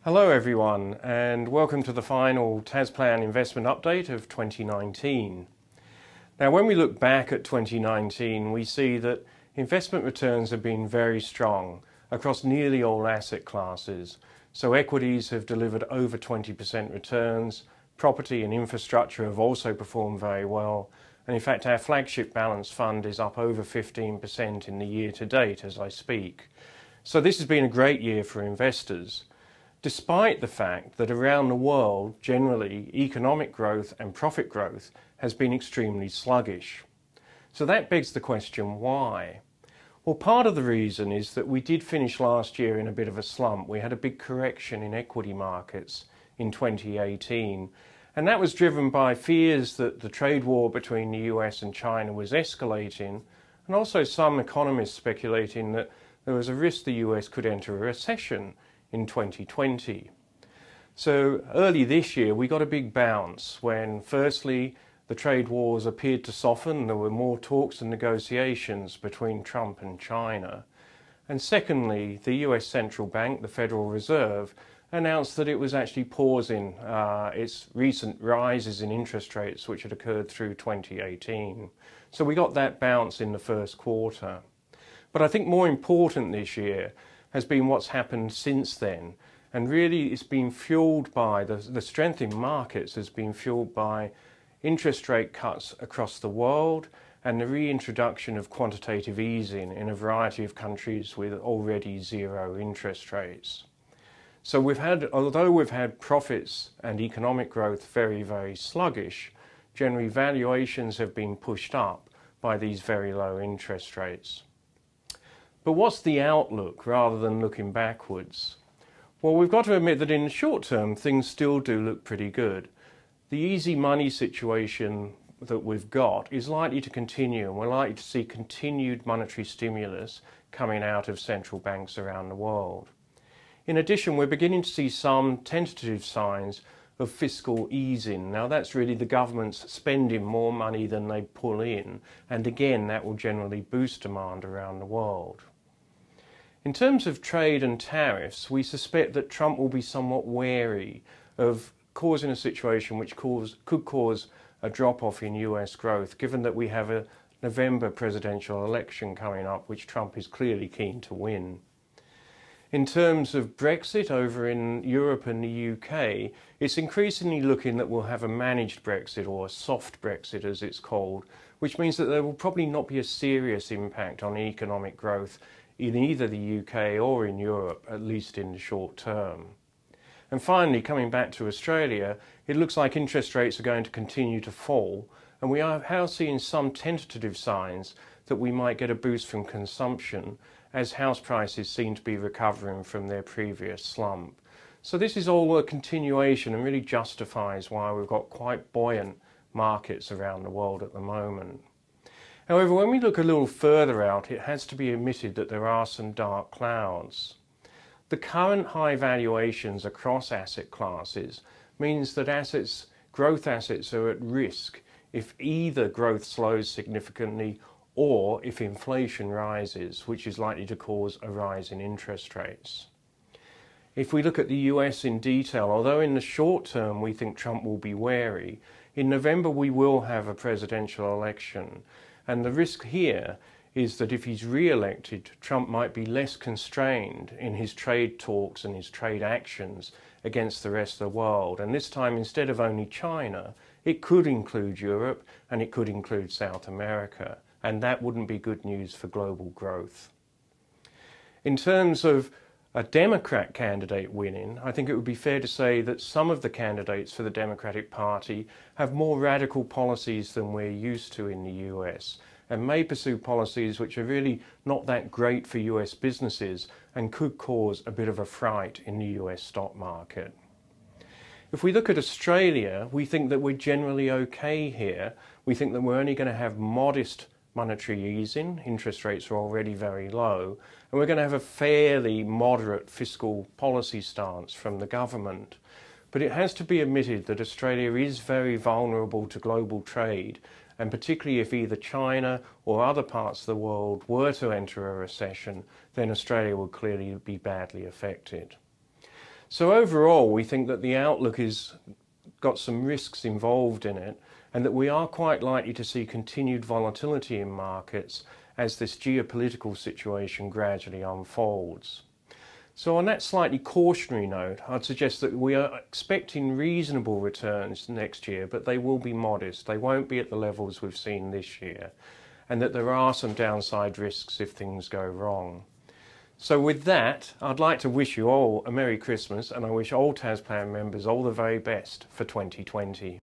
Hello everyone, and welcome to the final TasPlan investment update of 2019. Now when we look back at 2019, we see that investment returns have been very strong across nearly all asset classes. So equities have delivered over 20% returns, property and infrastructure have also performed very well, and in fact our flagship balanced fund is up over 15% in the year to date as I speak. So this has been a great year for investors, despite the fact that around the world, generally, economic growth and profit growth has been extremely sluggish. So that begs the question, why? Well, part of the reason is that we did finish last year in a bit of a slump. We had a big correction in equity markets in 2018, and that was driven by fears that the trade war between the US and China was escalating, and also some economists speculating that there was a risk the US could enter a recession in 2020. So early this year we got a big bounce when firstly the trade wars appeared to soften. There were more talks and negotiations between Trump and China, and secondly the US Central Bank, the Federal Reserve, announced that it was actually pausing its recent rises in interest rates which had occurred through 2018. So we got that bounce in the first quarter. But I think more important this year has been what's happened since then, and really it's been fueled by the strength in markets has been fueled by interest rate cuts across the world and the reintroduction of quantitative easing in a variety of countries with already zero interest rates. So although we've had profits and economic growth very sluggish, generally valuations have been pushed up by these very low interest rates. But what's the outlook rather than looking backwards? Well, we've got to admit that in the short term things still do look pretty good. The easy money situation that we've got is likely to continue, and we're likely to see continued monetary stimulus coming out of central banks around the world. In addition, we're beginning to see some tentative signs of fiscal easing. Now that's really the government's spending more money than they pull in, and again that will generally boost demand around the world. In terms of trade and tariffs, we suspect that Trump will be somewhat wary of causing a situation which could cause a drop-off in US growth, given that we have a November presidential election coming up, which Trump is clearly keen to win. In terms of Brexit over in Europe and the UK, it's increasingly looking that we'll have a managed Brexit, or a soft Brexit as it's called, which means that there will probably not be a serious impact on economic growth in either the UK or in Europe, at least in the short term. And finally, coming back to Australia, it looks like interest rates are going to continue to fall, and we are now seeing some tentative signs that we might get a boost from consumption as house prices seem to be recovering from their previous slump. So this is all a continuation and really justifies why we've got quite buoyant markets around the world at the moment. However, when we look a little further out, it has to be admitted that there are some dark clouds. The current high valuations across asset classes means that growth assets are at risk if either growth slows significantly or if inflation rises, which is likely to cause a rise in interest rates. If we look at the US in detail, although in the short term we think Trump will be wary, in November we will have a presidential election. And the risk here is that if he's re-elected, Trump might be less constrained in his trade talks and his trade actions against the rest of the world. And this time, instead of only China, it could include Europe and it could include South America. And that wouldn't be good news for global growth. In terms of a Democrat candidate winning, I think it would be fair to say that some of the candidates for the Democratic Party have more radical policies than we're used to in the US, and may pursue policies which are really not that great for US businesses and could cause a bit of a fright in the US stock market. If we look at Australia, we think that we're generally okay here. We think that we're only going to have modest monetary easing. Interest rates are already very low, and we're going to have a fairly moderate fiscal policy stance from the government. But it has to be admitted that Australia is very vulnerable to global trade, and particularly if either China or other parts of the world were to enter a recession, then Australia would clearly be badly affected. So overall, we think that the outlook has got some risks involved in it, and that we are quite likely to see continued volatility in markets as this geopolitical situation gradually unfolds. So on that slightly cautionary note, I'd suggest that we are expecting reasonable returns next year, but they will be modest. They won't be at the levels we've seen this year, and that there are some downside risks if things go wrong. So with that, I'd like to wish you all a Merry Christmas, and I wish all TasPlan members all the very best for 2020.